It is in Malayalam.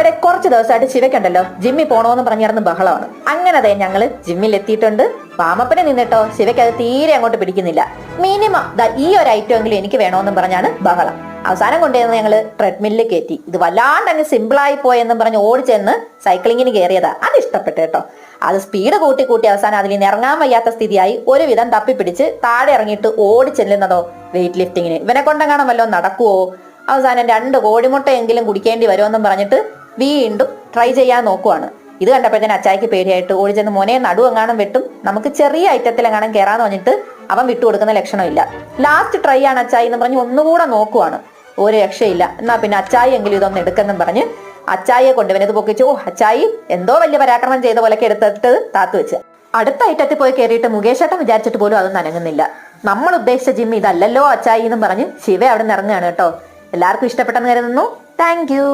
എടെ കുറച്ച് ദിവസമായിട്ട് ശിവയ്ക്കുണ്ടല്ലോ ജിമ്മിൽ പോണോന്ന് പറഞ്ഞിരുന്ന് ബഹളമാണ്. അങ്ങനെ അതെ ഞങ്ങള് ജിമ്മിൽ എത്തിയിട്ടുണ്ട്. വാമപ്പനെ നിന്നിട്ടോ ശിവയ്ക്ക് അത് തീരെ അങ്ങോട്ട് പിടിക്കുന്നില്ല. മിനിമം ഈ ഒരു ഐറ്റം എങ്കിലും എനിക്ക് വേണോന്നും പറഞ്ഞാണ് ബഹളം. അവസാനം കൊണ്ടുവന്ന് ഞങ്ങള് ട്രെഡ്മില്ലിൽ കയറ്റി. ഇത് വല്ലാണ്ട് അങ്ങ് സിമ്പിളായി പോയെന്നും പറഞ്ഞ് ഓടിച്ചെന്ന് സൈക്ലിങ്ങിന് കയറിയതാ. അത് ഇഷ്ടപ്പെട്ടു കേട്ടോ. അത് സ്പീഡ് കൂട്ടി കൂട്ടി അവസാനം അതിൽ നിന്ന് ഇറങ്ങാൻ വയ്യാത്ത സ്ഥിതിയായി ഒരുവിധം തപ്പിപ്പിടിച്ച് താഴെ ഇറങ്ങിയിട്ട് ഓടി ചെല്ലുന്നതോ വെയിറ്റ് ലിഫ്റ്റിങ്ങിന്. ഇവനെ കൊണ്ടെങ്ങാനും വല്ലതും നടക്കുവോ? അവസാനം 2 കോഴിമുട്ടയെങ്കിലും കുടിക്കേണ്ടി വരുമെന്നും പറഞ്ഞിട്ട് വീണ്ടും ട്രൈ ചെയ്യാൻ നോക്കുവാണ്. ഇത് കണ്ടപ്പോഴത്തേന് അച്ചായിക്ക് പേടിയായിട്ട് ഓടി ചെന്ന് മോനെ നടുവെങ്ങാനും വെട്ടും, നമുക്ക് ചെറിയ ഐറ്റത്തിലെങ്ങാനും കയറാന്ന് പറഞ്ഞിട്ട് അവൻ വിട്ടുകൊടുക്കുന്ന ലക്ഷണമില്ല. ലാസ്റ്റ് ട്രൈ ആണ് അച്ചായി എന്ന് പറഞ്ഞ് ഒന്നുകൂടെ നോക്കുവാണ്. ഒരു രക്ഷയില്ല. എന്നാ പിന്നെ അച്ചായി എങ്കിലും ഇതൊന്ന് എടുക്കെന്നും പറഞ്ഞ് അച്ചായിയെ കൊണ്ടുവനത് പൊക്കിച്ചു. അച്ചായി എന്തോ വലിയ പരാക്രമം ചെയ്ത പോലൊക്കെ എടുത്തിട്ട് താത്തു വെച്ച് അടുത്ത ഐറ്റത്തിൽ പോയി കയറിയിട്ട് മുകേഷ് ഏട്ടൻ വിചാരിച്ചിട്ട് പോലും അതൊന്നും അനങ്ങുന്നില്ല. നമ്മൾ ഉദ്ദേശിച്ച ജിം ഇതല്ലല്ലോ അച്ചായി എന്നും പറഞ്ഞ് ശിവ അവിടെ നിന്ന് ഇറങ്ങുകയാണ് കേട്ടോ. എല്ലാവർക്കും ഇഷ്ടപ്പെട്ടെന്ന് കരുതുന്നു. Thank you.